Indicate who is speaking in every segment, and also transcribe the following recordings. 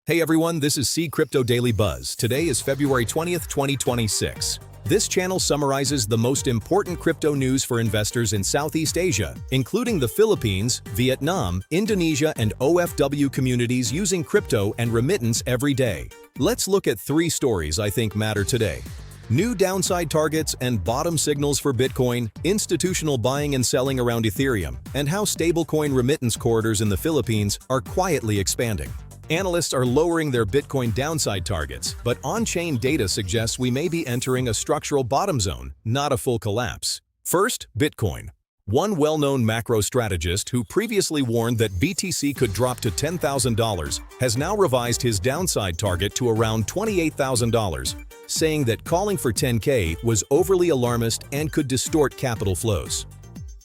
Speaker 1: Hey everyone, this is C Crypto Daily Buzz. Today is February 20th, 2026. This channel summarizes the most important crypto news for investors in Southeast Asia, including the Philippines, Vietnam, Indonesia, and OFW communities using crypto and remittance every day. Let's look at 3 stories I think matter today. New downside targets and bottom signals for Bitcoin, institutional buying and selling around Ethereum, and how stablecoin remittance corridors in the Philippines are quietly expanding. Analysts are lowering their Bitcoin downside targets, but on-chain data suggests we may be entering a structural bottom zone, not a full collapse. First, Bitcoin. One well-known macro strategist who previously warned that BTC could drop to $10,000 has now revised his downside target to around $28,000, saying that calling for 10K was overly alarmist and could distort capital flows.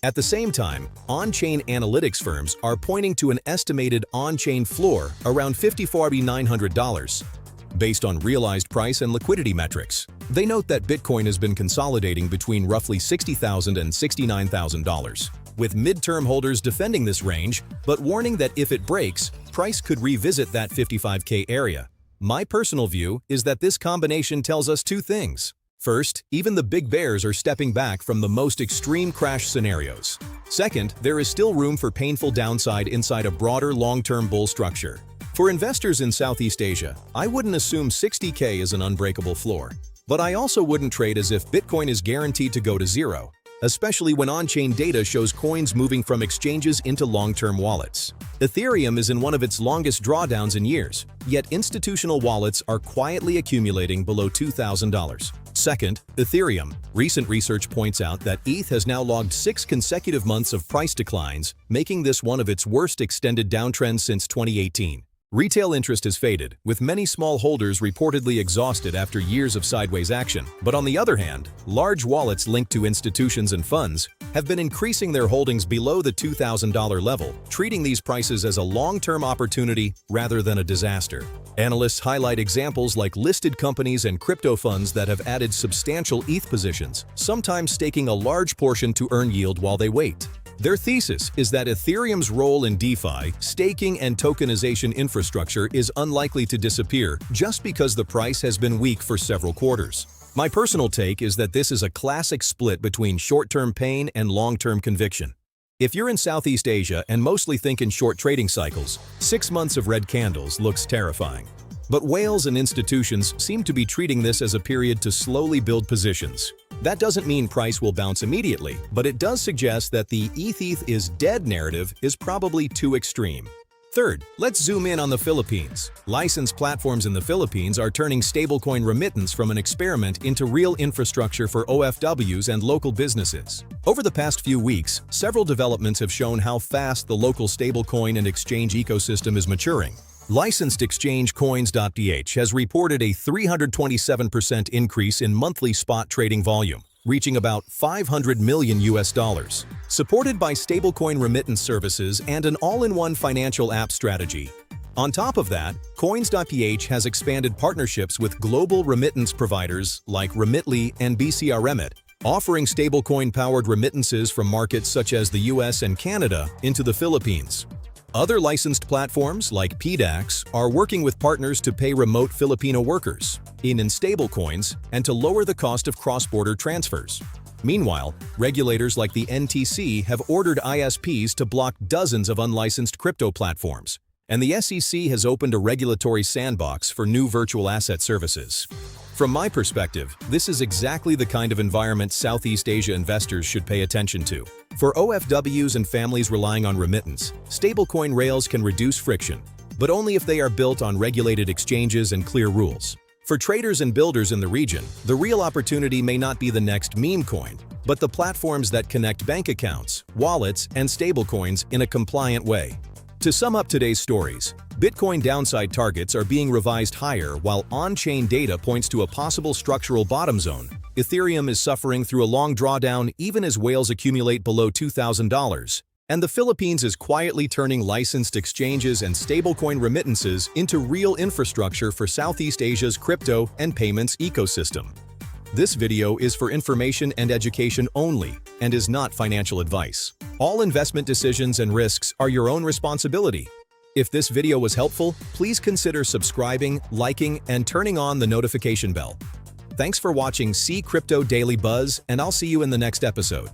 Speaker 1: At the same time, on-chain analytics firms are pointing to an estimated on-chain floor around $54,900, based on realized price and liquidity metrics. They note that Bitcoin has been consolidating between roughly $60,000 and $69,000, with midterm holders defending this range, but warning that if it breaks, price could revisit that 55K area. My personal view is that this combination tells us 2 things. First, even the big bears are stepping back from the most extreme crash scenarios. Second, there is still room for painful downside inside a broader long-term bull structure. For investors in Southeast Asia, I wouldn't assume 60K is an unbreakable floor. But I also wouldn't trade as if Bitcoin is guaranteed to go to zero, especially when on-chain data shows coins moving from exchanges into long-term wallets. Ethereum is in one of its longest drawdowns in years, yet institutional wallets are quietly accumulating below $2,000. Second, Ethereum. Recent research points out that ETH has now logged 6 consecutive months of price declines, making this one of its worst extended downtrends since 2018. Retail interest has faded, with many small holders reportedly exhausted after years of sideways action. But on the other hand, large wallets linked to institutions and funds have been increasing their holdings below the $2,000 level, treating these prices as a long-term opportunity rather than a disaster. Analysts highlight examples like listed companies and crypto funds that have added substantial ETH positions, sometimes staking a large portion to earn yield while they wait. Their thesis is that Ethereum's role in DeFi, staking and tokenization infrastructure is unlikely to disappear just because the price has been weak for several quarters. My personal take is that this is a classic split between short-term pain and long-term conviction. If you're in Southeast Asia and mostly think in short trading cycles, 6 months of red candles looks terrifying. But whales and institutions seem to be treating this as a period to slowly build positions. That doesn't mean price will bounce immediately, but it does suggest that the ETH is dead narrative is probably too extreme. Third, let's zoom in on the Philippines. Licensed platforms in the Philippines are turning stablecoin remittance from an experiment into real infrastructure for OFWs and local businesses. Over the past few weeks, several developments have shown how fast the local stablecoin and exchange ecosystem is maturing. Licensed exchange Coins.ph has reported a 327% increase in monthly spot trading volume, reaching about $500 million. Supported by stablecoin remittance services and an all-in-one financial app strategy. On top of that, Coins.ph has expanded partnerships with global remittance providers like Remitly and BCR Remit, offering stablecoin-powered remittances from markets such as the US and Canada into the Philippines. Other licensed platforms like PDAX are working with partners to pay remote Filipino workers in stablecoins and to lower the cost of cross-border transfers. Meanwhile, regulators like the NTC have ordered ISPs to block dozens of unlicensed crypto platforms, and the SEC has opened a regulatory sandbox for new virtual asset services. From my perspective, this is exactly the kind of environment Southeast Asia investors should pay attention to. For OFWs and families relying on remittance, stablecoin rails can reduce friction, but only if they are built on regulated exchanges and clear rules. For traders and builders in the region, the real opportunity may not be the next meme coin, but the platforms that connect bank accounts, wallets, and stablecoins in a compliant way. To sum up today's stories, Bitcoin downside targets are being revised higher while on-chain data points to a possible structural bottom zone. Ethereum is suffering through a long drawdown even as whales accumulate below $2,000. And the Philippines is quietly turning licensed exchanges and stablecoin remittances into real infrastructure for Southeast Asia's crypto and payments ecosystem. This video is for information and education only and is not financial advice. All investment decisions and risks are your own responsibility. If this video was helpful, please consider subscribing, liking, and turning on the notification bell. Thanks for watching C Crypto Daily Buzz, and I'll see you in the next episode.